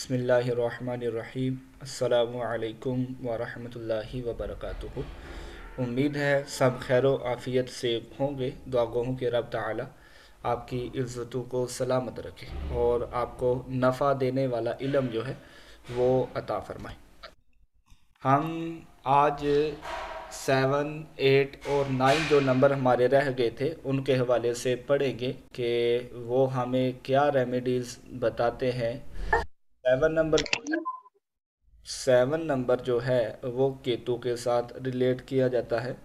बिस्मिल्लाहिर्रहमानिर्रहीम। अस्सलामु अलैकुम वरहमतुल्लाहि वबरकातुहू। उम्मीद है सब खैर आफ़ियत से होंगे। दुआ गो हूँ कि रब ताला आपकी इज़्ज़तों को सलामत रखे और आपको नफ़ा देने वाला इल्म जो है वो अता फरमाए। हम आज 7, 8 और 9 जो नंबर हमारे रह गए थे उनके हवाले से पढ़ेंगे कि वो हमें क्या रेमेडीज़ बताते हैं। 7 नंबर 7 नंबर जो है वो केतु के साथ रिलेट किया जाता है।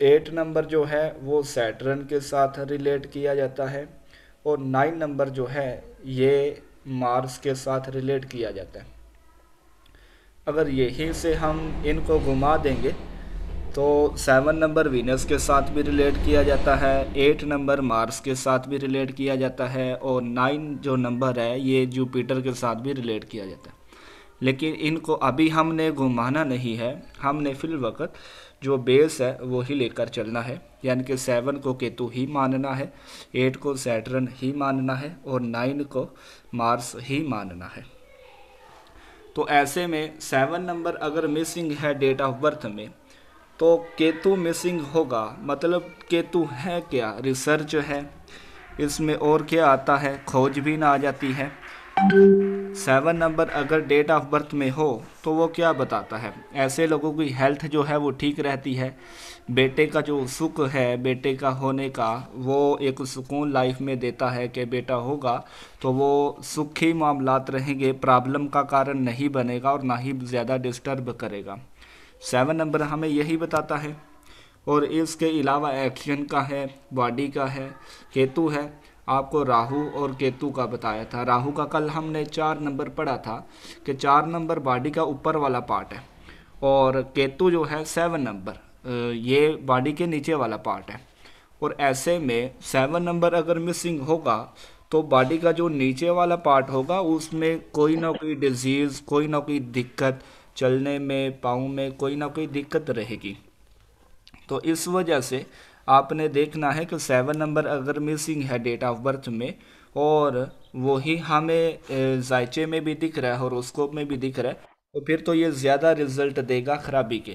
8 नंबर जो है वो सैटर्न के साथ रिलेट किया जाता है। और 9 नंबर जो है ये मार्स के साथ रिलेट किया जाता है। अगर यहीं से हम इनको घुमा देंगे तो 7 नंबर वीनस के साथ भी रिलेट किया जाता है, 8 नंबर मार्स के साथ भी रिलेट किया जाता है और 9 जो नंबर है ये जुपिटर के साथ भी रिलेट किया जाता है। लेकिन इनको अभी हमने घुमाना नहीं है, हमने फिल वक्त जो बेस है वो ही लेकर चलना है। यानी कि 7 को केतु ही मानना है, 8 को सैटर्न ही मानना है और 9 को मार्स ही मानना है। तो ऐसे में 7 नंबर अगर मिसिंग है डेट ऑफ बर्थ में तो केतु मिसिंग होगा। मतलब केतु है क्या, रिसर्च है इसमें, और क्या आता है, खोजबीन आ जाती है। 7 नंबर अगर डेट ऑफ बर्थ में हो तो वो क्या बताता है, ऐसे लोगों की हेल्थ जो है वो ठीक रहती है। बेटे का जो सुख है, बेटे का होने का, वो एक सुकून लाइफ में देता है कि बेटा होगा तो वो सुखी मामलात रहेंगे, प्रॉब्लम का कारण नहीं बनेगा और ना ही ज़्यादा डिस्टर्ब करेगा। 7 नंबर हमें यही बताता है। और इसके अलावा एक्शन का है, बॉडी का है, केतु है। आपको राहु और केतु का बताया था। राहु का कल हमने 4 नंबर पढ़ा था कि 4 नंबर बॉडी का ऊपर वाला पार्ट है और केतु जो है 7 नंबर ये बॉडी के नीचे वाला पार्ट है। और ऐसे में 7 नंबर अगर मिसिंग होगा तो बॉडी का जो नीचे वाला पार्ट होगा उसमें कोई ना कोई डिजीज़, कोई ना कोई दिक्कत, चलने में, पाँव में कोई ना कोई दिक्कत रहेगी। तो इस वजह से आपने देखना है कि 7 नंबर अगर मिसिंग है डेट ऑफ बर्थ में और वही हमें जायचे में भी दिख रहा है, हॉरोस्कोप में भी दिख रहा है, तो फिर तो ये ज़्यादा रिजल्ट देगा खराबी के।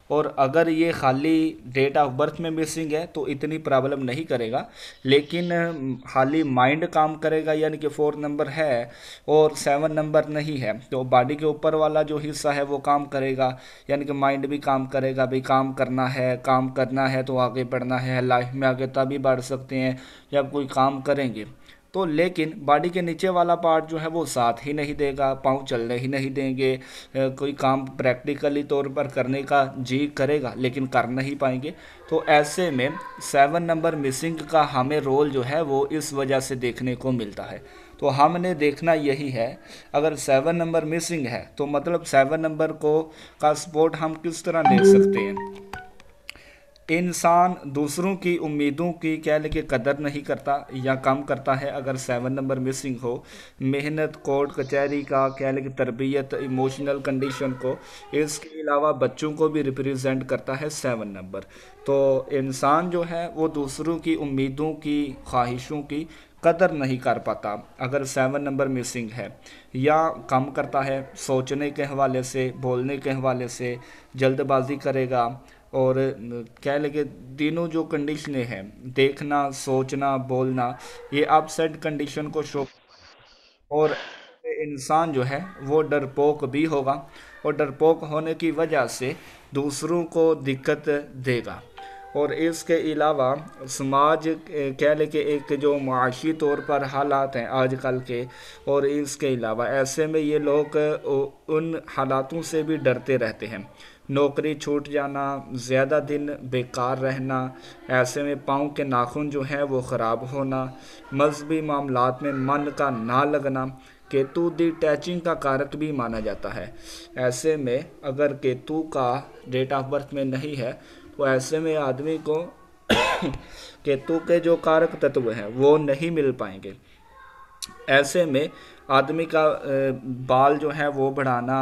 और अगर ये खाली डेट ऑफ बर्थ में मिसिंग है तो इतनी प्रॉब्लम नहीं करेगा। लेकिन खाली माइंड काम करेगा, यानी कि 4 नंबर है और 7 नंबर नहीं है तो बॉडी के ऊपर वाला जो हिस्सा है वो काम करेगा। यानी कि माइंड भी काम करेगा, भाई काम करना है, काम करना है तो आगे बढ़ना है, लाइफ में आगे तभी बढ़ सकते हैं जब कोई काम करेंगे। तो लेकिन बॉडी के नीचे वाला पार्ट जो है वो साथ ही नहीं देगा, पाँव चलने ही नहीं देंगे, कोई काम प्रैक्टिकली तौर पर करने का जी करेगा लेकिन कर नहीं पाएंगे। तो ऐसे में 7 नंबर मिसिंग का हमें रोल जो है वो इस वजह से देखने को मिलता है। तो हमने देखना यही है, अगर 7 नंबर मिसिंग है तो मतलब 7 नंबर को का सपोर्ट हम किस तरह ले सकते हैं। इंसान दूसरों की उम्मीदों की कह ले कि कदर नहीं करता या कम करता है अगर 7 नंबर मिसिंग हो। मेहनत, कोर्ट कचहरी का कह ले कि तरबियत, इमोशनल कंडीशन को, इसके अलावा बच्चों को भी रिप्रेजेंट करता है 7 नंबर। तो इंसान जो है वो दूसरों की उम्मीदों की, ख्वाहिशों की कदर नहीं कर पाता अगर 7 नंबर मिसिंग है, या कम करता है सोचने के हवाले से, बोलने के हवाले से, जल्दबाजी करेगा। और कह लगे तीनों जो कंडीशनें हैं, देखना, सोचना, बोलना, ये अपसेट कंडीशन को शो। और इंसान जो है वो डरपोक भी होगा और डरपोक होने की वजह से दूसरों को दिक्कत देगा। और इसके अलावा समाज कह ले कि एक जो माशी तौर पर हालात हैं आजकल के, और इसके अलावा ऐसे में ये लोग उन हालातों से भी डरते रहते हैं। नौकरी छूट जाना, ज़्यादा दिन बेकार रहना, ऐसे में पाँव के नाखून जो हैं वो ख़राब होना, मजहबी मामलात में मन का ना लगना, केतु दी टैचिंग का कारक भी माना जाता है। ऐसे में अगर केतु का डेट ऑफ बर्थ में नहीं है तो ऐसे में आदमी को केतु के जो कारक तत्व हैं वो नहीं मिल पाएंगे। ऐसे में आदमी का बाल जो है वो बढ़ाना,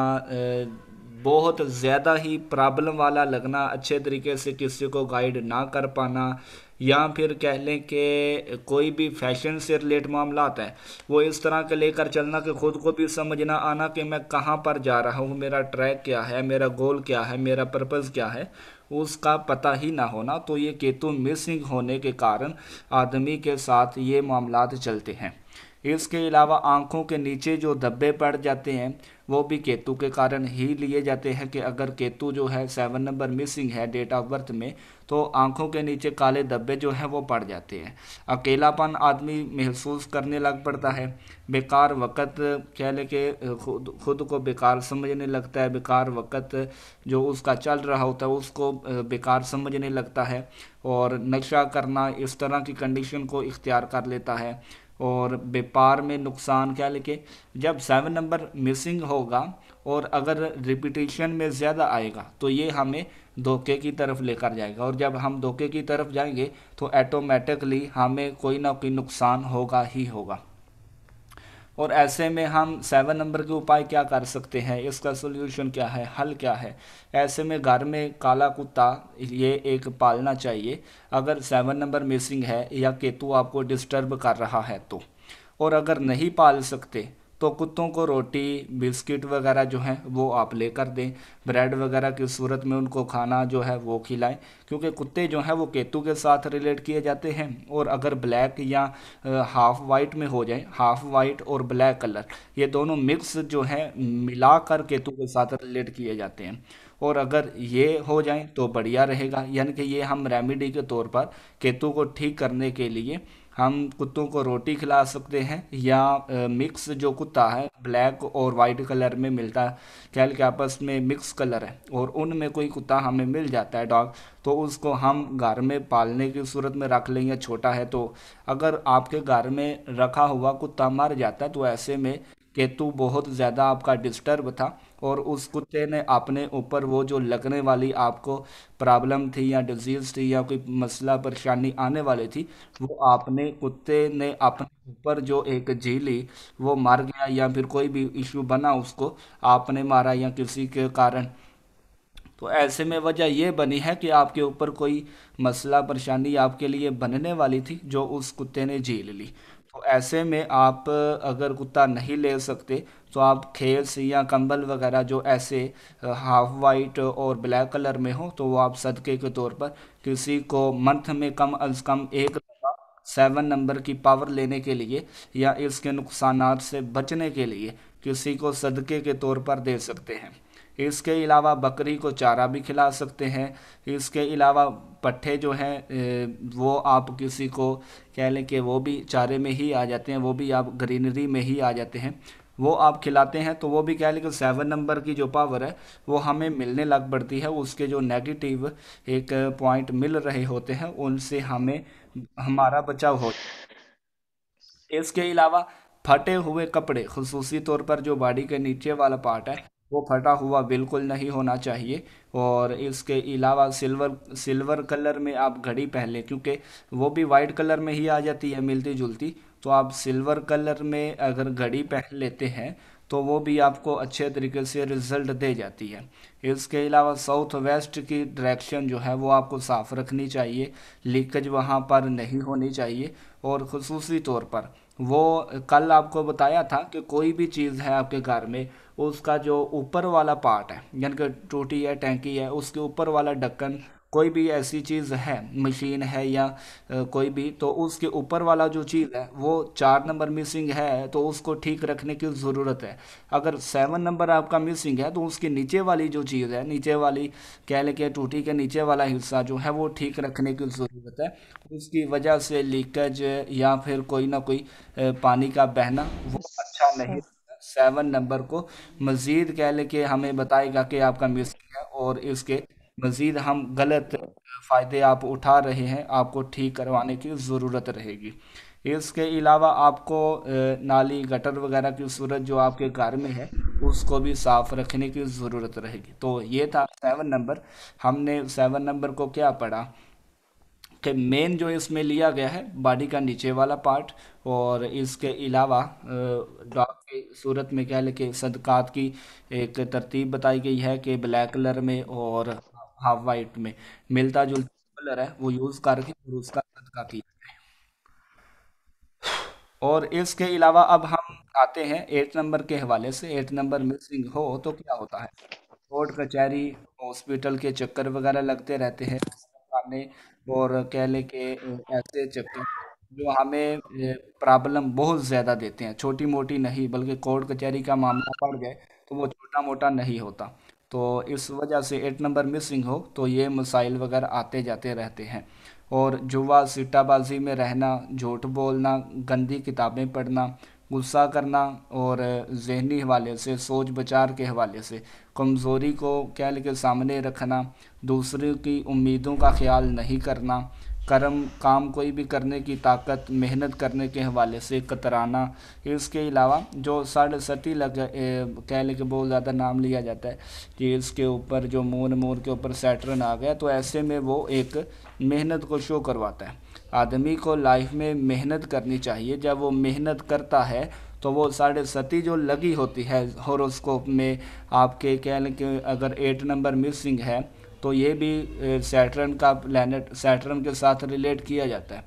बहुत ज़्यादा ही प्रॉब्लम वाला लगना, अच्छे तरीके से किसी को गाइड ना कर पाना, या फिर कह लें कि कोई भी फैशन से रिलेट मामला आता है, वो इस तरह के लेकर चलना कि खुद को भी समझना आना कि मैं कहाँ पर जा रहा हूँ, मेरा ट्रैक क्या है, मेरा गोल क्या है, मेरा पर्पज़ क्या है, उसका पता ही ना होना। तो ये केतु मिसिंग होने के कारण आदमी के साथ ये मामलात चलते हैं। इसके अलावा आंखों के नीचे जो धब्बे पड़ जाते हैं, वो भी केतु के कारण ही लिए जाते हैं कि अगर केतु जो है 7 नंबर मिसिंग है डेट ऑफ बर्थ में, तो आंखों के नीचे काले धब्बे जो हैं वो पड़ जाते हैं। अकेलापन आदमी महसूस करने लग पड़ता है। बेकार वक़्त कह ले कि खुद खुद को बेकार समझने लगता है। बेकार वक़्त जो उसका चल रहा होता है उसको बेकार समझने लगता है, और नशा करना इस तरह की कंडीशन को इख्तियार कर लेता है। और व्यापार में नुकसान क्या लेके, जब 7 नंबर मिसिंग होगा और अगर रिपीटिशन में ज़्यादा आएगा तो ये हमें धोखे की तरफ लेकर जाएगा, और जब हम धोखे की तरफ जाएंगे तो ऑटोमेटिकली हमें कोई ना कोई नुकसान होगा ही होगा। और ऐसे में हम 7 नंबर के उपाय क्या कर सकते हैं, इसका सोल्यूशन क्या है, हल क्या है। ऐसे में घर में काला कुत्ता ये एक पालना चाहिए, अगर 7 नंबर मिसिंग है या केतु आपको डिस्टर्ब कर रहा है तो। और अगर नहीं पाल सकते तो कुत्तों को रोटी बिस्किट वगैरह जो है वो आप लेकर दें, ब्रेड वगैरह की सूरत में उनको खाना जो है वो खिलाएं, क्योंकि कुत्ते जो हैं वो केतु के साथ रिलेट किए जाते हैं। और अगर ब्लैक या हाफ वाइट में हो जाए, हाफ वाइट और ब्लैक कलर ये दोनों मिक्स जो है मिलाकर केतु के साथ रिलेट किए जाते हैं। और अगर ये हो जाए तो बढ़िया रहेगा, यानी कि ये हम रेमेडी के तौर पर केतु को ठीक करने के लिए हम कुत्तों को रोटी खिला सकते हैं, या मिक्स जो कुत्ता है ब्लैक और वाइट कलर में मिलता है, कैल के आपस में मिक्स कलर है और उनमें कोई कुत्ता हमें मिल जाता है डॉग, तो उसको हम घर में पालने की सूरत में रख लें। या छोटा है तो अगर आपके घर में रखा हुआ कुत्ता मर जाता है तो ऐसे में केतु बहुत ज़्यादा आपका डिस्टर्ब था, और उस कुत्ते ने अपने ऊपर वो जो लगने वाली आपको प्रॉब्लम थी या डिजीज़ थी या कोई मसला परेशानी आने वाली थी, वो आपने कुत्ते ने अपने ऊपर जो एक झीली, वो मर गया, या फिर कोई भी इशू बना उसको आपने मारा या किसी के कारण। तो ऐसे में वजह ये बनी है कि आपके ऊपर कोई मसला परेशानी आपके लिए बनने वाली थी जो उस कुत्ते ने झेल ली। तो ऐसे में आप अगर कुत्ता नहीं ले सकते तो आप खेस या कंबल वगैरह जो ऐसे हाफ वाइट और ब्लैक कलर में हो तो वो आप सदके के तौर पर किसी को मंथ में कम अज कम एक दफ़ा 7 नंबर की पावर लेने के लिए या इसके नुकसानात से बचने के लिए किसी को सदके के तौर पर दे सकते हैं। इसके अलावा बकरी को चारा भी खिला सकते हैं। इसके अलावा पट्ठे जो हैं वो आप किसी को कह लें कि वो भी चारे में ही आ जाते हैं, वो भी आप ग्रीनरी में ही आ जाते हैं, वो आप खिलाते हैं तो वो भी कह लें कि 7 नंबर की जो पावर है वो हमें मिलने लग पड़ती है। उसके जो नेगेटिव एक पॉइंट मिल रहे होते हैं उनसे हमें हमारा बचाव हो। इसके अलावा फटे हुए कपड़े, खसूसी तौर पर जो बॉडी के नीचे वाला पार्ट है वो फटा हुआ बिल्कुल नहीं होना चाहिए। और इसके अलावा सिल्वर सिल्वर कलर में आप घड़ी पहन लें, क्योंकि वो भी वाइट कलर में ही आ जाती है मिलती जुलती। तो आप सिल्वर कलर में अगर घड़ी पहन लेते हैं तो वो भी आपको अच्छे तरीके से रिजल्ट दे जाती है। इसके अलावा साउथ वेस्ट की डायरेक्शन जो है वो आपको साफ़ रखनी चाहिए, लीकेज वहाँ पर नहीं होनी चाहिए। और ख़ुसूसी तौर पर वो कल आपको बताया था कि कोई भी चीज़ है आपके घर में, उसका जो ऊपर वाला पार्ट है यानी कि टूटी है टैंकी है उसके ऊपर वाला ढक्कन, कोई भी ऐसी चीज़ है मशीन है या कोई भी, तो उसके ऊपर वाला जो चीज़ है वो 4 नंबर मिसिंग है तो उसको ठीक रखने की ज़रूरत है। अगर 7 नंबर आपका मिसिंग है तो उसके नीचे वाली जो चीज़ है, नीचे वाली कह लें कि टूटी के नीचे वाला हिस्सा जो है वो ठीक रखने की ज़रूरत है। उसकी वजह से लीकेज या फिर कोई ना कोई पानी का बहना वो अच्छा नहीं। 7 नंबर को मज़ीद कह लें कि हमें बताएगा कि आपका मिसिंग है, और इसके मज़ीद हम गलत फ़ायदे आप उठा रहे हैं, आपको ठीक करवाने की ज़रूरत रहेगी। इसके अलावा आपको नाली गटर वगैरह की सूरत जो आपके घर में है उसको भी साफ़ रखने की ज़रूरत रहेगी। तो ये था 7 नंबर। हमने 7 नंबर को क्या पढ़ा कि मेन जो इसमें लिया गया है बॉडी का नीचे वाला पार्ट, और इसके अलावा डॉग की सूरत में क्या लेके सदकात की एक तरतीब बताई गई है कि ब्लैक कलर में और हाफ वाइट में मिलता जुलता कलर है वो यूज़ करके और उसका सदका किया। और इसके अलावा अब हम आते हैं 8 नंबर के हवाले से। 8 नंबर मिसिंग हो तो क्या होता है? कोर्ट कचहरी, हॉस्पिटल के चक्कर वगैरह लगते रहते हैं आने, और कह लें कि ऐसे चक्कर जो हमें प्रॉब्लम बहुत ज़्यादा देते हैं, छोटी मोटी नहीं, बल्कि कोर्ट कचहरी का मामला पड़ जाए तो वो छोटा मोटा नहीं होता। तो इस वजह से 8 नंबर मिसिंग हो तो ये मसाइल वगैरह आते जाते रहते हैं। और जुआ सिट्टाबाजी में रहना, झूठ बोलना, गंदी किताबें पढ़ना, गुस्सा करना, और जहनी हवाले से, सोच विचार के हवाले से कमज़ोरी को क्या लेके सामने रखना, दूसरों की उम्मीदों का ख्याल नहीं करना, कर्म काम कोई भी करने की ताकत, मेहनत करने के हवाले से कतराना। इसके अलावा जो साढ़े सती कह लें कि बहुत ज़्यादा नाम लिया जाता है कि इसके ऊपर जो मून मून के ऊपर सैटर्न आ गया, तो ऐसे में वो एक मेहनत को शो करवाता है। आदमी को लाइफ में मेहनत करनी चाहिए। जब वो मेहनत करता है तो वो साढ़े सती जो लगी होती है हॉरोस्कोप में आपके, कह लें कि अगर 8 नंबर मिसिंग है तो ये भी सैटर्न का प्लैनेट, सैटर्न के साथ रिलेट किया जाता है।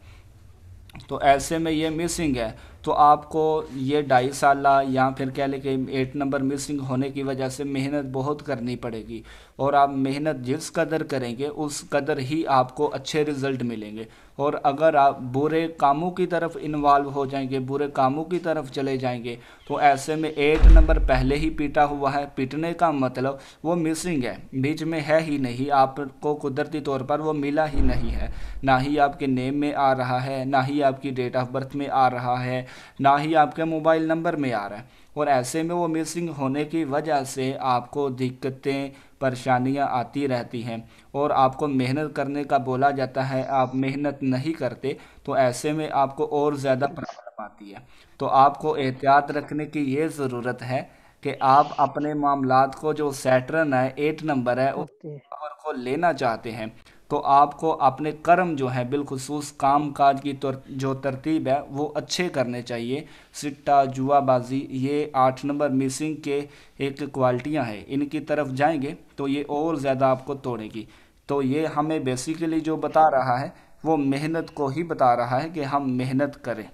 तो ऐसे में ये मिसिंग है, तो आपको ये 2.5 साल या फिर कह लें कि 8 नंबर मिसिंग होने की वजह से मेहनत बहुत करनी पड़ेगी। और आप मेहनत जिस कदर करेंगे उस कदर ही आपको अच्छे रिजल्ट मिलेंगे। और अगर आप बुरे कामों की तरफ इन्वॉल्व हो जाएंगे, बुरे कामों की तरफ चले जाएंगे, तो ऐसे में 8 नंबर पहले ही पीटा हुआ है। पीटने का मतलब वो मिसिंग है, बीच में है ही नहीं, आपको कुदरती तौर पर वो मिला ही नहीं है। ना ही आपके नेम में आ रहा है, ना ही आपकी डेट ऑफ बर्थ में आ रहा है, ना ही आपके मोबाइल नंबर में आ रहा है। और ऐसे में वो मिसिंग होने की वजह से आपको दिक्कतें, परेशानियां आती रहती हैं, और आपको मेहनत करने का बोला जाता है, आप मेहनत नहीं करते, तो ऐसे में आपको और ज़्यादा प्रॉब्लम आती है। तो आपको एहतियात रखने की ये ज़रूरत है कि आप अपने मामलात को, जो सैटर्न है 8 नंबर है, उस ओके। पावर को लेना चाहते हैं, तो आपको अपने कर्म जो है बिलखुसूस काम काज की जो तरतीब है वो अच्छे करने चाहिए। सिट्टा जुआबाजी ये 8 नंबर मिसिंग के एक क्वालिटियां हैं, इनकी तरफ जाएंगे तो ये और ज़्यादा आपको तोड़ेगी। तो ये हमें बेसिकली जो बता रहा है वो मेहनत को ही बता रहा है कि हम मेहनत करें।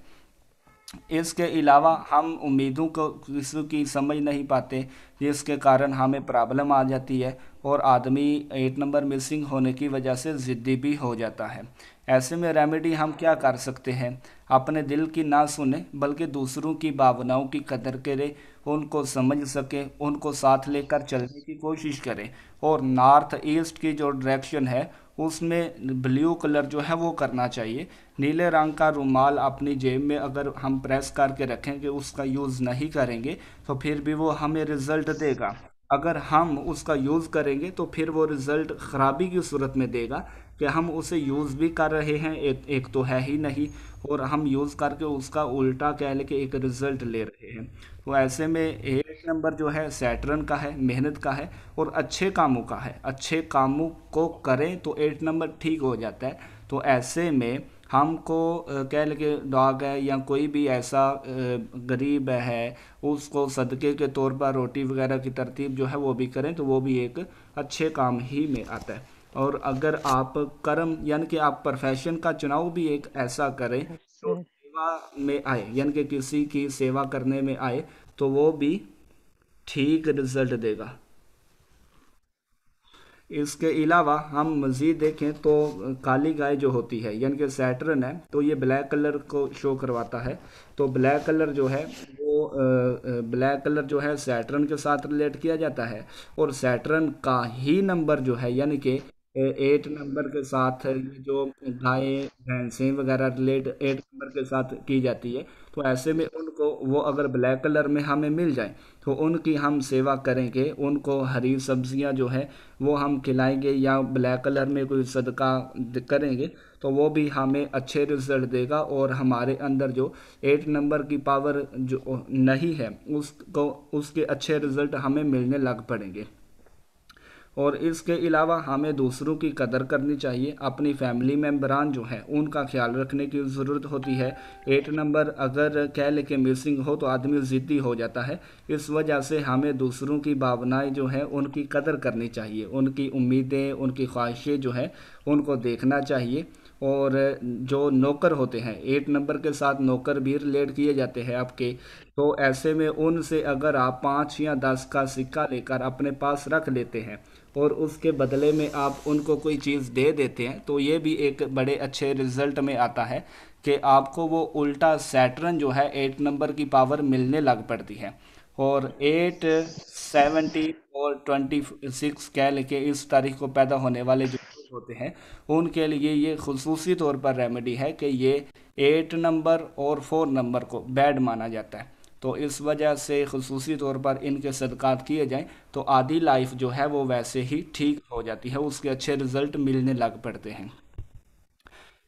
इसके अलावा हम उम्मीदों को किसी की समझ नहीं पाते, जिसके कारण हमें प्रॉब्लम आ जाती है, और आदमी 8 नंबर मिसिंग होने की वजह से ज़िद्दी भी हो जाता है। ऐसे में रेमेडी हम क्या कर सकते हैं? अपने दिल की ना सुने, बल्कि दूसरों की भावनाओं की कदर करें, उनको समझ सके, उनको साथ लेकर चलने की कोशिश करें। और नॉर्थ ईस्ट की जो डायरेक्शन है उसमें ब्लू कलर जो है वो करना चाहिए। नीले रंग का रुमाल अपनी जेब में अगर हम प्रेस करके रखेंगे, उसका यूज़ नहीं करेंगे, तो फिर भी वो हमें रिज़ल्ट देगा। अगर हम उसका यूज़ करेंगे तो फिर वो रिज़ल्ट ख़राबी की सूरत में देगा, कि हम उसे यूज़ भी कर रहे हैं, एक तो है ही नहीं, और हम यूज़ करके उसका उल्टा कह लेके एक रिज़ल्ट ले रहे हैं। तो ऐसे में 8 नंबर जो है सैटर्न का है, मेहनत का है, और अच्छे कामों का है। अच्छे कामों को करें तो 8 नंबर ठीक हो जाता है। तो ऐसे में हमको कह लगे डॉग है या कोई भी ऐसा गरीब है, उसको सदक़े के तौर पर रोटी वगैरह की तरतीब जो है वो भी करें, तो वो भी एक अच्छे काम ही में आता है। और अगर आप कर्म यानी कि आप प्रोफेशन का चुनाव भी एक ऐसा करें जो अच्छा। सेवा में आए, यानी कि किसी की सेवा करने में आए, तो वो भी ठीक रिजल्ट देगा। इसके अलावा हम मज़ीद देखें तो काली गाय जो होती है, यानी कि सैटर्न है, तो ये ब्लैक कलर को शो करवाता है। तो ब्लैक कलर जो है वो ब्लैक कलर जो है सैटर्न के साथ रिलेट किया जाता है। और सैटर्न का ही नंबर जो है, यानी कि 8 नंबर के साथ ये जो गायें भैंसें वगैरह रिलेट 8 नंबर के साथ की जाती है। तो ऐसे में उनको वो अगर ब्लैक कलर में हमें मिल जाए तो उनकी हम सेवा करेंगे, उनको हरी सब्जियां जो है वो हम खिलाएंगे, या ब्लैक कलर में कोई सदका करेंगे, तो वो भी हमें अच्छे रिजल्ट देगा। और हमारे अंदर जो 8 नंबर की पावर जो नहीं है उसको, उसके अच्छे रिजल्ट हमें मिलने लग पड़ेंगे। और इसके अलावा हमें दूसरों की कदर करनी चाहिए, अपनी फैमिली मेम्बरान जो हैं उनका ख्याल रखने की ज़रूरत होती है। 8 नंबर अगर कह ले के मिसिंग हो तो आदमी ज़िद्दी हो जाता है। इस वजह से हमें दूसरों की भावनाएं जो हैं उनकी कदर करनी चाहिए, उनकी उम्मीदें, उनकी ख्वाहिशें जो हैं उनको देखना चाहिए। और जो नौकर होते हैं, 8 नंबर के साथ नौकर भी रिलेट किए जाते हैं आपके, तो ऐसे में उनसे अगर आप 5 या 10 का सिक्का लेकर अपने पास रख लेते हैं और उसके बदले में आप उनको कोई चीज़ दे देते हैं, तो ये भी एक बड़े अच्छे रिजल्ट में आता है कि आपको वो उल्टा सैटर्न जो है 8 नंबर की पावर मिलने लग पड़ती है। और 8, 70 और 26 कह लेके इस तारीख को पैदा होने वाले जो लोग होते हैं उनके लिए ये खुसूसी तौर पर रेमेडी है कि ये 8 नंबर और 4 नंबर को बैड माना जाता है। तो इस वजह से खुसूसी तौर पर इनके सदक़ात किए जाएं तो आधी लाइफ जो है वो वैसे ही ठीक हो जाती है, उसके अच्छे रिजल्ट मिलने लग पड़ते हैं।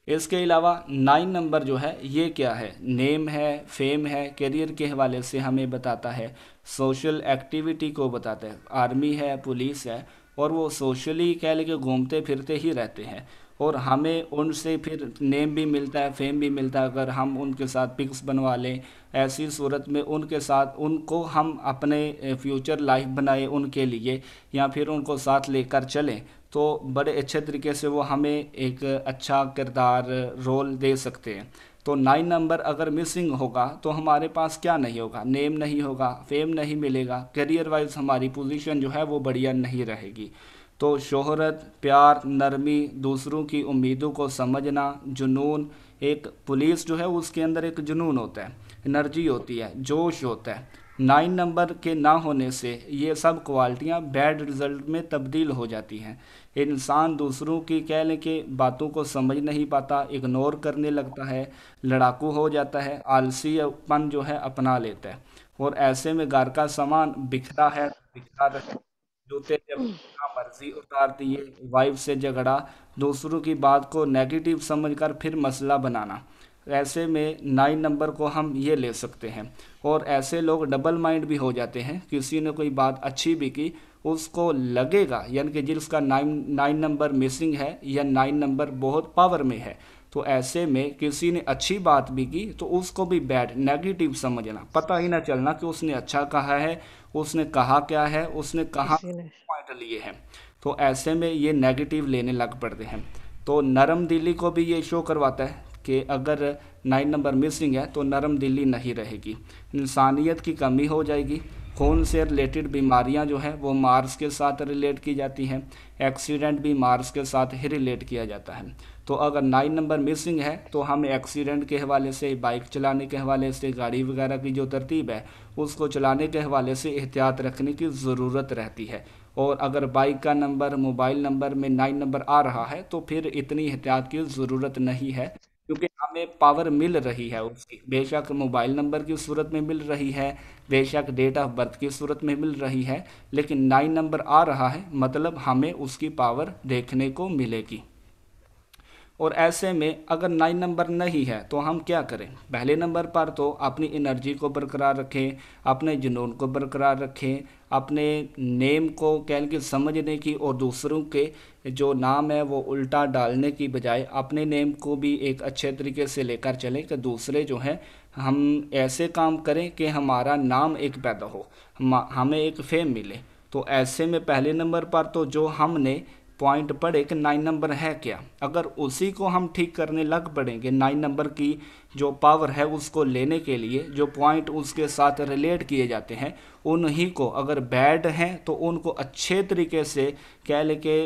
इसके अलावा 9 नंबर जो है ये क्या है, नेम है, फेम है, करियर के हवाले से हमें बताता है, सोशल एक्टिविटी को बताता है। आर्मी है, पुलिस है, और वो सोशली कह लेके घूमते फिरते ही रहते हैं और हमें उनसे फिर नेम भी मिलता है, फेम भी मिलता है। अगर हम उनके साथ पिक्स बनवा लें, ऐसी सूरत में उनके साथ उनको हम अपने फ्यूचर लाइफ बनाए उनके लिए, या फिर उनको साथ लेकर चलें, तो बड़े अच्छे तरीके से वो हमें एक अच्छा किरदार रोल दे सकते हैं। तो 9 नंबर अगर मिसिंग होगा तो हमारे पास क्या नहीं होगा, नेम नहीं होगा, फेम नहीं मिलेगा, करियर वाइज हमारी पोजीशन जो है वो बढ़िया नहीं रहेगी। तो शोहरत, प्यार, नरमी, दूसरों की उम्मीदों को समझना, जुनून, एक पुलिस जो है उसके अंदर एक जुनून होता है, एनर्जी होती है, जोश होता है। 9 नंबर के ना होने से ये सब क्वालिटियाँ बैड रिजल्ट में तब्दील हो जाती हैं। इंसान दूसरों की कह लें कि बातों को समझ नहीं पाता, इग्नोर करने लगता है, लड़ाकू हो जाता है, आलसीपन जो है अपना लेता है। और ऐसे में घर का सामान बिखरा है, बिखरा रहे, जूते जब जहाँ मर्जी उतार दिए, वाइफ से झगड़ा, दूसरों की बात को नेगेटिव समझकर फिर मसला बनाना। ऐसे में 9 नंबर को हम ये ले सकते हैं। और ऐसे लोग डबल माइंड भी हो जाते हैं, किसी ने कोई बात अच्छी भी की उसको लगेगा, यानी कि जिसका 9 नंबर मिसिंग है या 9 नंबर बहुत पावर में है, तो ऐसे में किसी ने अच्छी बात भी की तो उसको भी बैड नेगेटिव समझना, पता ही ना चलना कि उसने अच्छा कहा है, उसने कहा क्या है, उसने कहाँ किसी ने पॉइंट लिए हैं। तो ऐसे में ये नेगेटिव लेने लग पड़ते हैं। तो नरम दिली को भी ये शो करवाता है कि अगर 9 नंबर मिसिंग है तो नरम दिली नहीं रहेगी, इंसानियत की कमी हो जाएगी। खून से रिलेटेड बीमारियां जो है वो मार्स के साथ रिलेट की जाती हैं, एक्सीडेंट भी मार्स के साथ ही रिलेट किया जाता है। तो अगर 9 नंबर मिसिंग है तो हमें एक्सीडेंट के हवाले से, बाइक चलाने के हवाले से, गाड़ी वगैरह की जो तरतीब है उसको चलाने के हवाले से एहतियात रखने की ज़रूरत रहती है। और अगर बाइक का नंबर, मोबाइल नंबर में 9 नंबर आ रहा है तो फिर इतनी एहतियात की ज़रूरत नहीं है, क्योंकि हमें पावर मिल रही है उसकी, बेशक मोबाइल नंबर की सूरत में मिल रही है, बेशक डेट ऑफ बर्थ की सूरत में मिल रही है, लेकिन 9 नंबर आ रहा है मतलब हमें उसकी पावर देखने को मिलेगी। और ऐसे में अगर 9 नंबर नहीं है तो हम क्या करें? पहले नंबर पर तो अपनी एनर्जी को बरकरार रखें, अपने जुनून को बरकरार रखें, अपने नेम को कह के समझने की और दूसरों के जो नाम है वो उल्टा डालने की बजाय अपने नेम को भी एक अच्छे तरीके से लेकर चलें कि दूसरे जो हैं हम ऐसे काम करें कि हमारा नाम एक पैदा हो, हमें एक फेम मिले। तो ऐसे में पहले नंबर पर तो जो हमने पॉइंट पढ़े कि 9 नंबर है क्या, अगर उसी को हम ठीक करने लग पड़ेंगे, 9 नंबर की जो पावर है उसको लेने के लिए जो पॉइंट उसके साथ रिलेट किए जाते हैं उन्हीं को अगर बैड हैं तो उनको अच्छे तरीके से कह ले के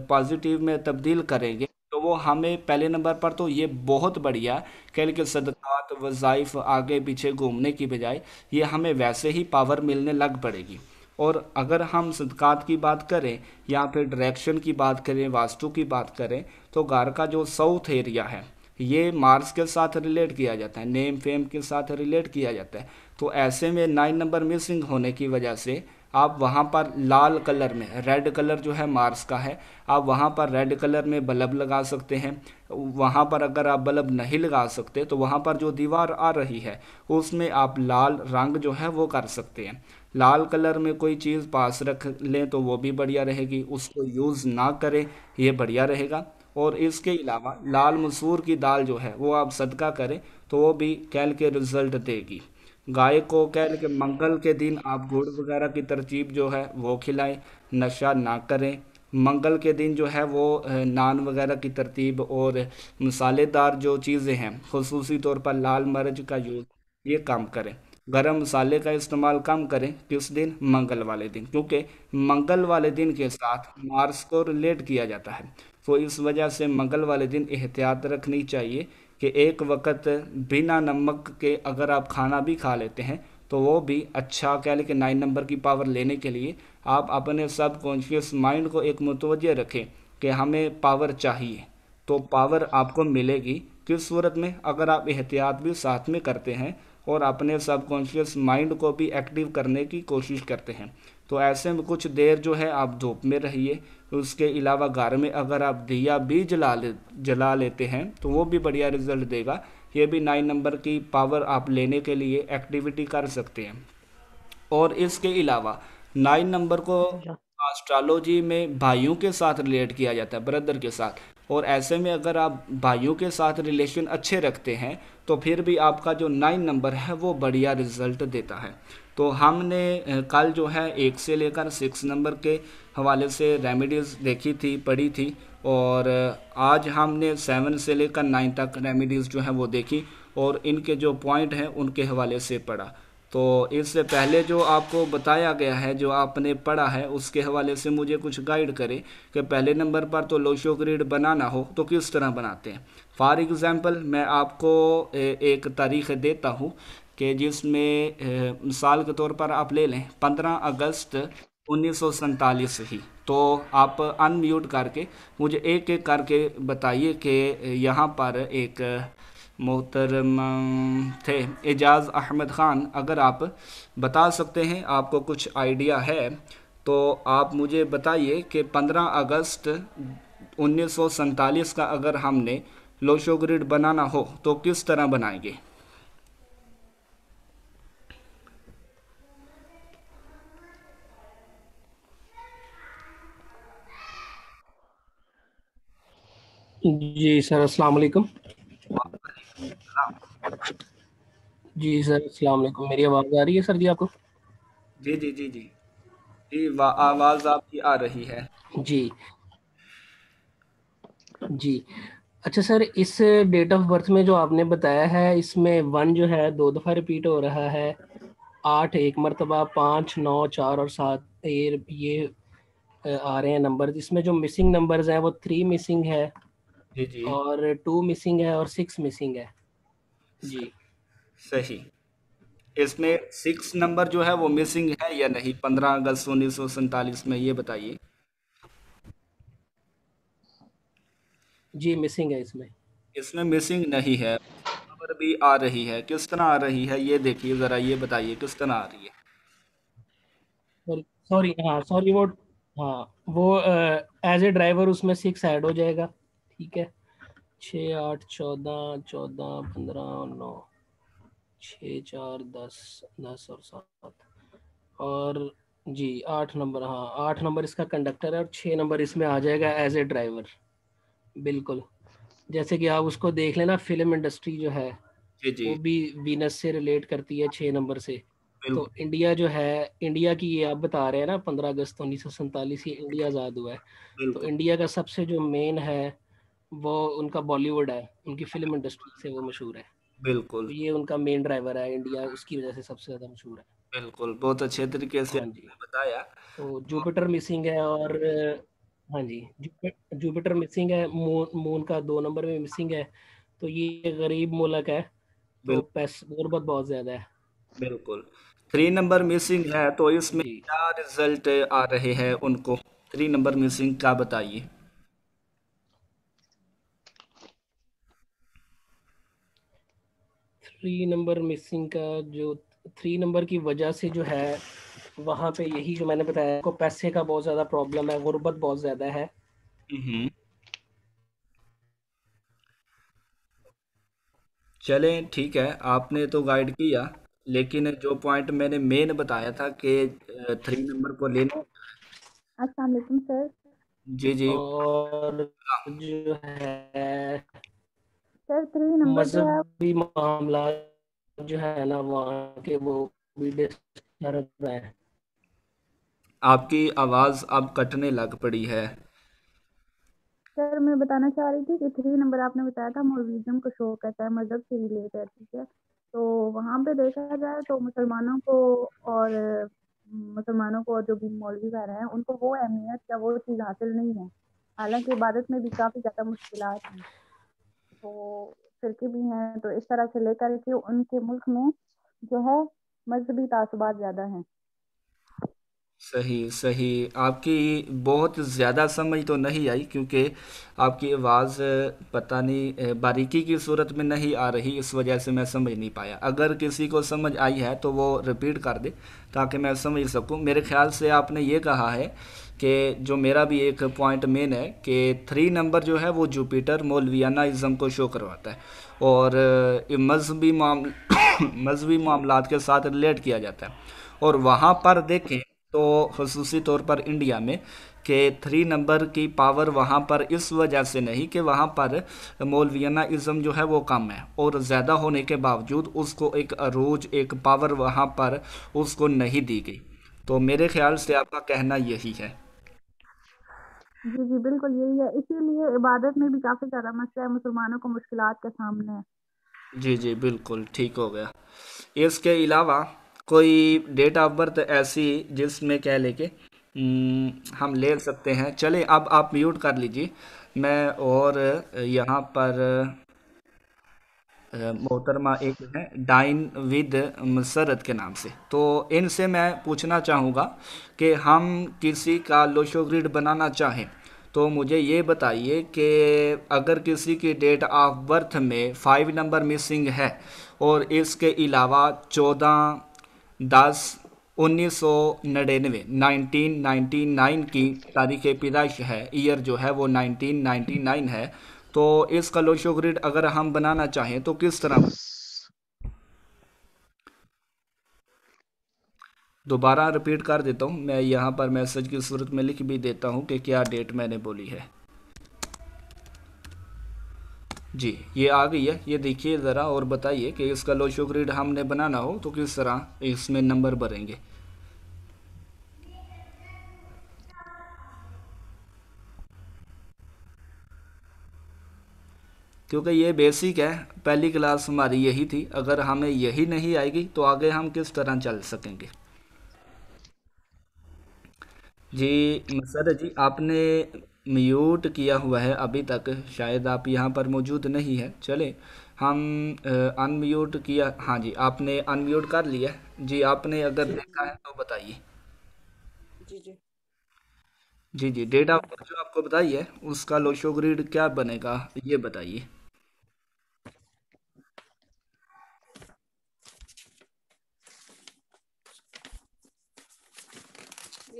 पॉजिटिव में तब्दील करेंगे, तो वो हमें पहले नंबर पर तो ये बहुत बढ़िया कह ले के सदक़ात, वज़ाइफ आगे पीछे घूमने की बजाय ये हमें वैसे ही पावर मिलने लग पड़ेगी। और अगर हम सदक़ात की बात करें या फिर डायरेक्शन की बात करें, वास्तु की बात करें, तो घर का जो साउथ एरिया है ये मार्स के साथ रिलेट किया जाता है, नेम फेम के साथ रिलेट किया जाता है। तो ऐसे में 9 नंबर मिसिंग होने की वजह से आप वहाँ पर लाल कलर में, रेड कलर जो है मार्स का है, आप वहाँ पर रेड कलर में बल्ब लगा सकते हैं। वहाँ पर अगर आप बल्ब नहीं लगा सकते तो वहाँ पर जो दीवार आ रही है उसमें आप लाल रंग जो है वो कर सकते हैं। लाल कलर में कोई चीज़ पास रख लें तो वो भी बढ़िया रहेगी, उसको यूज़ ना करें ये बढ़िया रहेगा। और इसके अलावा लाल मसूर की दाल जो है वो आप सदका करें तो वो भी कैल के रिजल्ट देगी। गाय को कैल के मंगल के दिन आप गुड़ वगैरह की तरकीब जो है वो खिलाएं, नशा ना करें। मंगल के दिन जो है वो नान वगैरह की तरतीब और मसालेदार जो चीज़ें हैं खसूसी तौर पर लाल मिर्च का यूज़ ये कम करें। गरम मसाले का इस्तेमाल कम करें, किस दिन? मंगल वाले दिन, क्योंकि मंगल वाले दिन के साथ मार्स को रिलेट किया जाता है। तो इस वजह से मंगल वाले दिन एहतियात रखनी चाहिए कि एक वक्त बिना नमक के अगर आप खाना भी खा लेते हैं तो वो भी अच्छा, कह लें कि 9 नंबर की पावर लेने के लिए आप अपने सब कॉन्शियस माइंड को एक मुतवज्जे रखें कि हमें पावर चाहिए। तो पावर आपको मिलेगी किस सूरत में? अगर आप एहतियात भी साथ में करते हैं और अपने सबकॉन्शियस माइंड को भी एक्टिव करने की कोशिश करते हैं। तो ऐसे में कुछ देर जो है आप धूप में रहिए। उसके अलावा घर में अगर आप दिया भी जला लेते हैं तो वो भी बढ़िया रिजल्ट देगा। ये भी 9 नंबर की पावर आप लेने के लिए एक्टिविटी कर सकते हैं। और इसके अलावा 9 नंबर को एस्ट्रोलॉजी में भाइयों के साथ रिलेट किया जाता है, ब्रदर के साथ। और ऐसे में अगर आप भाइयों के साथ रिलेशन अच्छे रखते हैं तो फिर भी आपका जो 9 नंबर है वो बढ़िया रिजल्ट देता है। तो हमने कल जो है 1 से लेकर 6 नंबर के हवाले से रेमेडीज़ देखी थी, पढ़ी थी। और आज हमने 7 से लेकर 9 तक रेमेडीज़ जो है वो देखी और इनके जो पॉइंट हैं उनके हवाले से पढ़ा। तो इससे पहले जो आपको बताया गया है, जो आपने पढ़ा है, उसके हवाले से मुझे कुछ गाइड करें कि पहले नंबर पर तो लोशो ग्रिड बनाना हो तो किस तरह बनाते हैं। फॉर एग्ज़ाम्पल मैं आपको एक तारीख़ देता हूँ कि जिसमें मिसाल के तौर पर आप ले लें 15 अगस्त 1947 ही। तो आप अनम्यूट करके मुझे एक एक करके बताइए कि यहाँ पर एक मोहतरम थे एजाज अहमद ख़ान। अगर आप बता सकते हैं, आपको कुछ आइडिया है तो आप मुझे बताइए कि 15 अगस्त 1947 का अगर हमने लोशो ग्रिड बनाना हो तो किस तरह बनाएंगे। जी सर, अस्सलाम वालेकुम। जी सर, अस्सलाम वालेकुम। मेरी आवाज़ आ रही है सर जी आपको? जी जी जी जी जी, आवाज़ आपकी आ रही है। जी जी। अच्छा सर, इस डेट ऑफ बर्थ में जो आपने बताया है, इसमें 1 जो है 2 दफ़ा रिपीट हो रहा है, 8 एक मरतबा, 5, 9, 4 और 7 ये आ रहे हैं नंबर। इसमें जो मिसिंग नंबर्स हैं वो 3 मिसिंग है जी जी। और 2 मिसिंग है और 6 मिसिंग है। जी। सही। इसमें 6 नंबर जो है वो मिसिंग है या नहीं 15 अगस्त 1947 में, ये बताइए। जी मिसिंग है इसमें। इसमें मिसिंग नहीं है, खबर भी आ रही है, किस तरह आ रही है ये देखिए ज़रा, ये बताइए किस तरह आ रही है। सॉरी सॉरी, हाँ सॉरी, वो हाँ वो एज ए ड्राइवर उसमें 6 ऐड हो जाएगा। ठीक है। 6, 8, 14, 14, 15, 9, 6, 4, 10, 10 और 7 और जी 8 नंबर। हाँ 8 नंबर इसका कंडक्टर है और 6 नंबर इसमें आ जाएगा एज ए ड्राइवर। बिल्कुल। जैसे कि आप उसको देख लेना, फिल्म इंडस्ट्री जो है जी जी। वो भी वीनस से रिलेट करती है 6 नंबर से। तो बिल्कुल इंडिया जो है, इंडिया की ये आप बता रहे हैं ना, 15 अगस्त 1947 ये इंडिया आज़ाद हुआ है। तो बिल्कुल। इंडिया का सबसे जो मेन है वो उनका बॉलीवुड है, उनकी फिल्म इंडस्ट्री से वो मशहूर है। बिल्कुल। तो ये उनका मेन ड्राइवर है, इंडिया उसकी वजह से सबसे ज़्यादा मशहूर है। बिल्कुल बहुत अच्छे तरीके से हाँ जी। आपने बताया। तो जुपिटर मिसिंग है और हाँ जी, जुपिटर मिसिंग है, मून मून का 2 नंबर में मिसिंग है। तो ये गरीब मुल्क है, तो बिल्कुल। पैस गुर्बत बहुत ज़्यादा है। बिल्कुल। 3 नंबर मिसिंग है तो इसमें जी। क्या रिजल्ट आ रहे हैं उनको? 3 नंबर मिसिंग का बताइए। 3 नंबर मिसिंग का जो 3 नंबर की वजह से जो है वहाँ पे यही जो मैंने बताया को पैसे का बहुत ज़्यादा प्रॉब्लम है, गुर्बत बहुत ज़्यादा है। हम्म। चलें ठीक है, आपने तो गाइड किया, लेकिन जो पॉइंट मैंने मेन बताया था कि 3 नंबर को लेना। अस्सलाम वालेकुम सर। जी जी। और जो है सर 3 नंबर जो है, मजहबी मामला जो है ना वहाँ के, वो भी डिस्टर्ब है। आपकी आवाज़ अब कटने लग पड़ी है। सर मैं बताना चाह रही थी कि 3 नंबर आपने बताया था मौलवीज़म को शो करता है, मज़हब से रिलेट है, ठीक है। तो वहाँ पे देखा जाए तो और मुसलमानों को और जो भी मौलवी वगैरह हैं, उनको वो अहमियत या वो चीज़ हासिल नहीं है। हालाँकि इबादत में भी काफ़ी ज़्यादा मुश्किलात हैं। तो फ़िरके भी हैं, तो इस तरह से लेकर के उनके मुल्क में जो है मज़हबी तासुबात ज़्यादा हैं। सही सही। आपकी बहुत ज़्यादा समझ तो नहीं आई, क्योंकि आपकी आवाज़ पता नहीं बारीकी की सूरत में नहीं आ रही, इस वजह से मैं समझ नहीं पाया। अगर किसी को समझ आई है तो वो रिपीट कर दे, ताकि मैं समझ सकूं। मेरे ख्याल से आपने ये कहा है कि जो मेरा भी एक पॉइंट मेन है कि 3 नंबर जो है वो जुपिटर मौलवियाना इज़्म को शो करवाता है, और मजहबी मजहबी मामलात के साथ रिलेट किया जाता है। और वहाँ पर देखें तो खसूसी तौर पर इंडिया में कि 3 नंबर की पावर वहाँ पर इस वजह से नहीं कि वहाँ पर मौलवियाना इज़्म जो है वो कम है, और ज़्यादा होने के बावजूद उसको एक अरूज, एक पावर वहाँ पर उसको नहीं दी गई। तो मेरे ख्याल से आपका कहना यही है। जी, जी, बिल्कुल यही है। इसीलिए इबादत में भी काफ़ी ज़्यादा मसला है, मुसलमानों को मुश्किलात का सामना है। जी जी, बिल्कुल ठीक हो गया। इसके अलावा कोई डेट ऑफ बर्थ ऐसी जिसमें कह लेके हम ले सकते हैं। चले, अब आप म्यूट कर लीजिए। मैं और यहाँ पर मोहतरमा एक है डाइन विद मसरत के नाम से, तो इनसे मैं पूछना चाहूँगा कि हम किसी का लोशो ग्रिड बनाना चाहें तो मुझे ये बताइए कि अगर किसी की डेट ऑफ बर्थ में 5 नंबर मिसिंग है, और इसके अलावा 14/10/1999 1999 की तारीख पैदाइश है, ईयर जो है वो 1999 है, तो इस कलोशो ग्रिड अगर हम बनाना चाहें तो किस तरह दोबारा रिपीट कर देता हूँ मैं, यहाँ पर मैसेज की सूरत में लिख भी देता हूँ कि क्या डेट मैंने बोली है। जी, ये आ गई है, ये देखिए ज़रा और बताइए कि इसका लोशो ग्रिड हमने बनाना हो तो किस तरह इसमें नंबर भरेंगे। क्योंकि ये बेसिक है, पहली क्लास हमारी यही थी, अगर हमें यही नहीं आएगी तो आगे हम किस तरह चल सकेंगे। जी मसर जी, आपने म्यूट किया हुआ है अभी तक, शायद आप यहाँ पर मौजूद नहीं है। चले, हम अनम्यूट किया, हाँ जी आपने अनम्यूट कर लिया। जी आपने अगर जी देखा है तो बताइए। जी जी। जी जी, डेट ऑफ बर्थ जो आपको बताई है उसका लोशो ग्रिड क्या बनेगा, ये बताइए।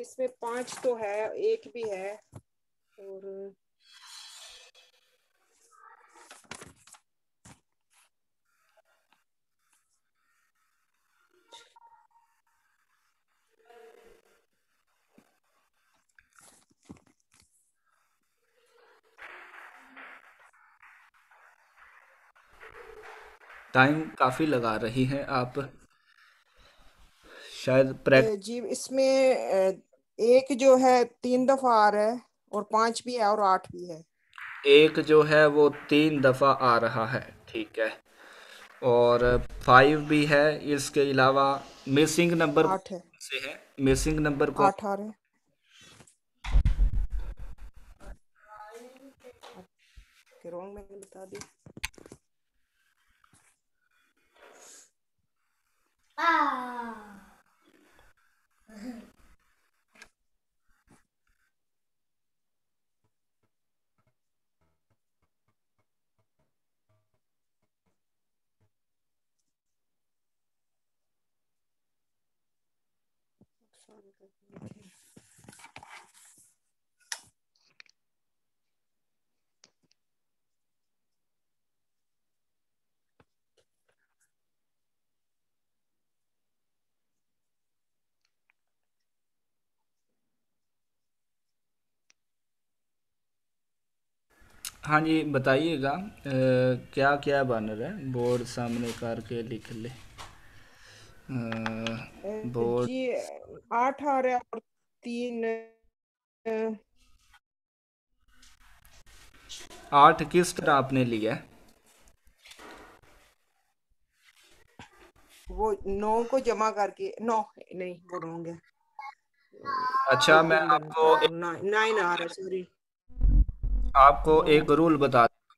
इसमें 5 तो है, एक भी है, और टाइम काफ़ी लगा रही हैं आप, शायद प्रैक्टिस। जी इसमें एक जो है 3 दफा आ रहा है, और 5 भी है, और 8 भी है। एक जो है वो 3 दफ़ा आ रहा है, ठीक है, और 5 भी है। इसके अलावा मिसिंग नंबर 8 है, कौन से है, मिसिंग नंबर कौन। 8 आ रहे हैं। रॉन्ग मैंने बता दी। हाँ जी, बताइएगा क्या क्या बन रहा है, बोर्ड सामने करके लिख ले। बोर्ड जी 8 आ रहा है और 3 8 किस तरह आपने लिया है? वो 9 को जमा करके 9 नहीं वो रॉन्ग है। अच्छा, मैं 18 बनता है तो 9 आ रहा है, सॉरी। आपको एक रूल बता दूं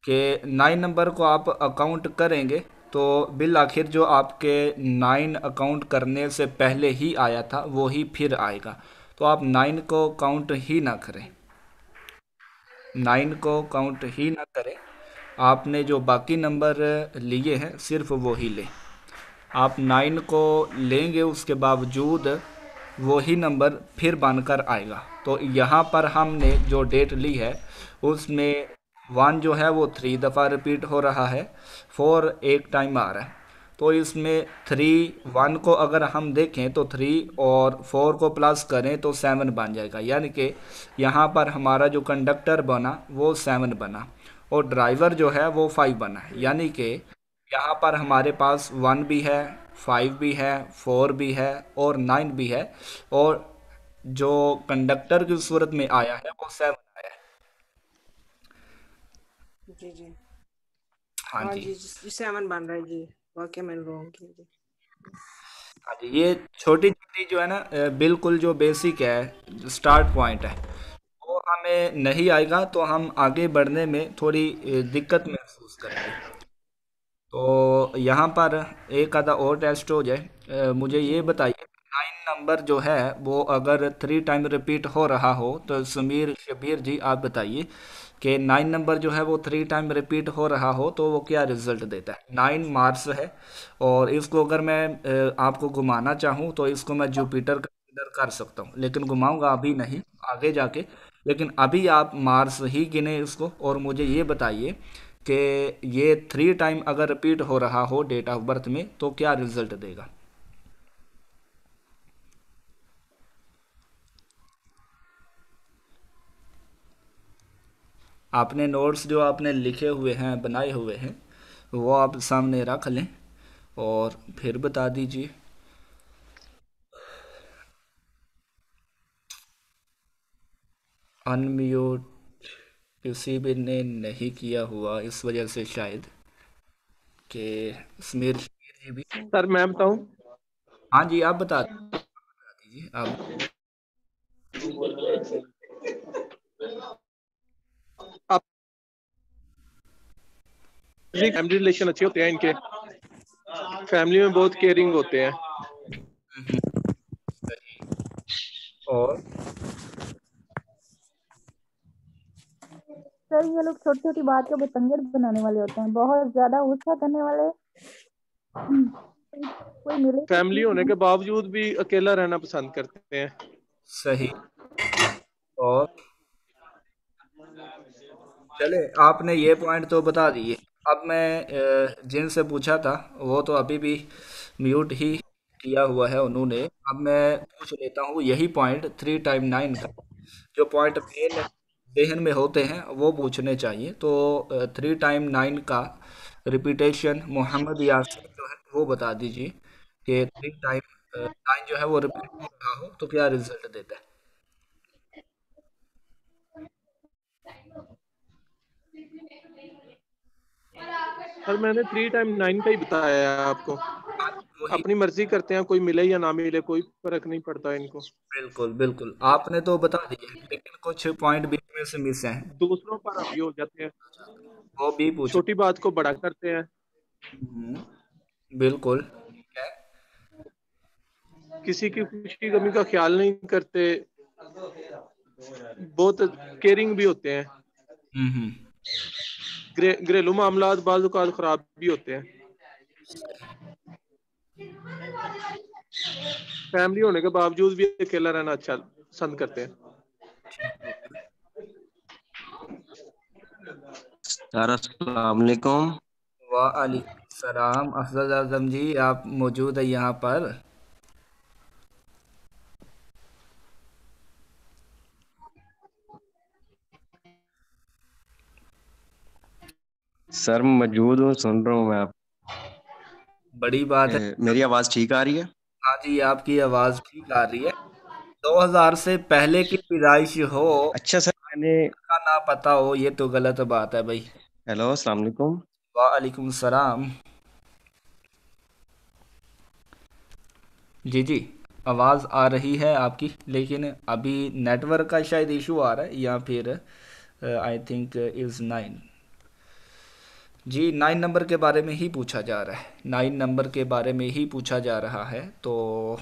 कि 9 नंबर को आप अकाउंट करेंगे तो बिल आखिर जो आपके 9 अकाउंट करने से पहले ही आया था वो ही फिर आएगा। तो आप 9 को काउंट ही ना करें, 9 को काउंट ही ना करें। आपने जो बाकी नंबर लिए हैं सिर्फ वो ही लें। आप 9 को लेंगे उसके बावजूद वही नंबर फिर बनकर आएगा। तो यहाँ पर हमने जो डेट ली है उसमें 1 जो है वो 3 दफ़ा रिपीट हो रहा है, 4 एक टाइम आ रहा है। तो इसमें 1 को अगर हम देखें तो 3 और 4 को प्लस करें तो 7 बन जाएगा, यानी कि यहाँ पर हमारा जो कंडक्टर बना वो 7 बना और ड्राइवर जो है वो 5 बना, यानी कि यहाँ पर हमारे पास 1 भी है, 5 भी है, 4 भी है और 9 भी है, और जो कंडक्टर की सूरत में आया है वो 7 आया है। जी जी हाँ हाँ जी। जी जी 7 बन रहा है जी। वाकई मैंने रॉन्ग किया जी। हाँ जी, ये छोटी छोटी जो है ना बिल्कुल जो बेसिक है, स्टार्ट पॉइंट है, वो हमें नहीं आएगा तो हम आगे बढ़ने में थोड़ी दिक्कत महसूस करेंगे। तो यहाँ पर एक आधा और टेस्ट हो जाए। मुझे ये बताइए, 9 नंबर जो है वो अगर 3 टाइम रिपीट हो रहा हो तो समीर शबीर जी आप बताइए कि 9 नंबर जो है वो 3 टाइम रिपीट हो रहा हो तो वो क्या रिजल्ट देता है। 9 मार्स है और इसको अगर मैं आपको घुमाना चाहूँ तो इसको मैं जुपिटर कंसीडर कर सकता हूँ, लेकिन घुमाऊंगा अभी नहीं, आगे जाके। लेकिन अभी आप मार्स ही गिने इसको और मुझे ये बताइए कि ये 3 टाइम अगर रिपीट हो रहा हो डेट ऑफ बर्थ में तो क्या रिजल्ट देगा। आपने नोट्स जो आपने लिखे हुए हैं, बनाए हुए हैं, वो आप सामने रख लें और फिर बता दीजिए। अनम्यूट किसी भी ने नहीं किया हुआ, इस वजह से शायद कि समीर शमीर जी भी। सर मैं बताऊं। हाँ जी, आप बता दीजिए आप। आप फैमिली रिलेशन अच्छे होते हैं इनके, फैमिली में बहुत केयरिंग होते हैं। हम्म, सही। और सर ये लोग छोटी छोटी बात को बतंगड़ बनाने वाले होते हैं, बहुत ज्यादा गुस्सा करने वाले। कोई मिले तो फैमिली ठीक होने नहीं। के बावजूद भी अकेला रहना पसंद करते हैं। सही। और चले, आपने ये पॉइंट तो बता दिए। अब मैं जिनसे पूछा था वो तो अभी भी म्यूट ही किया हुआ है उन्होंने। अब मैं पूछ लेता हूँ यही पॉइंट 3 टाइम 9 का, जो पॉइंट मेन जहन में होते हैं वो पूछने चाहिए। तो 3 टाइम 9 का रिपीटेशन मोहम्मद यासिर जो है वो बता दीजिए कि 3 टाइम 9 जो है वो रिपीट हो रहा हो तो क्या रिजल्ट देता है। सर मैंने 3 टाइम 9 का ही बताया है आपको। हाँ, वही। अपनी मर्जी करते हैं, कोई मिले या ना मिले कोई फर्क नहीं पड़ता इनको। बिल्कुल बिल्कुल, आपने तो बता दिया लेकिन कुछ पॉइंट बीच में से मिस हैं, दूसरों पर हावी हो जाते हैं, वो भी पूछ। छोटी बात को बड़ा करते हैं, बिल्कुल ठीक है। किसी की खुशी कमी का ख्याल नहीं करते, बहुत केयरिंग भी होते हैं। हम्म। घरेलू मामलात बाज़ औक़ात खराब भी होते हैं। फैमिली होने के बावजूद भी अकेला रहना अच्छा पसंद करते हैं। सर अस्सलाम वालेकुम। वालेकुम सलाम अफजल आजम जी, आप मौजूद है यहाँ पर? सर मौजूद हूँ, सुन रहा हूँ मैं आप। बड़ी बात है। मेरी आवाज़ ठीक आ रही है? हाँ जी, आपकी आवाज़ ठीक आ रही है। 2000 से पहले की पैदाइश हो, अच्छा सर, मैंने का ना पता हो, ये तो गलत बात है भाई। हेलो अस्सलाम वालेकुम। वालेकुम सलाम। जी जी, आवाज़ आ रही है आपकी, लेकिन अभी नेटवर्क का शायद इशू आ रहा है, या फिर आई थिंक इज़ 9। जी 9 नंबर के बारे में ही पूछा जा रहा है, 9 नंबर के बारे में ही पूछा जा रहा है। तो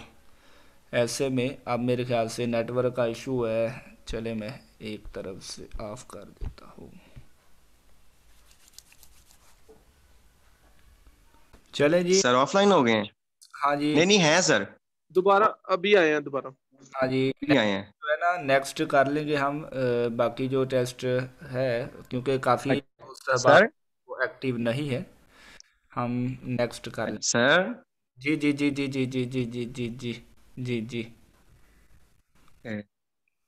ऐसे में अब मेरे ख्याल से नेटवर्क का इशू है। चले मैं एक तरफ से ऑफ कर देता हूँ। चले जी। सर ऑफलाइन हो गए हैं? हाँ जी। नहीं है सर, दोबारा अभी आए हैं दोबारा। हाँ जी, भी आए हैं। जो है ना, नेक्स्ट कर लेंगे हम बाकी जो टेस्ट है, क्योंकि काफ़ी उस बार सर वो एक्टिव नहीं है। हम नेक्स्ट कर लेंगे। सर जी जी जी जी जी जी जी जी जी जी जी जी।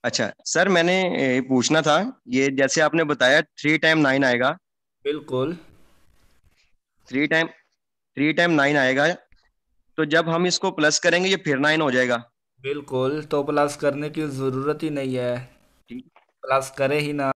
अच्छा सर, मैंने पूछना था, ये जैसे आपने बताया 3 टाइम 9 आएगा, बिल्कुल 3 टाइम 9 आएगा, तो जब हम इसको प्लस करेंगे ये फिर 9 हो जाएगा। बिल्कुल, तो प्लस करने की ज़रूरत ही नहीं है, ठीक। प्लस करे ही ना।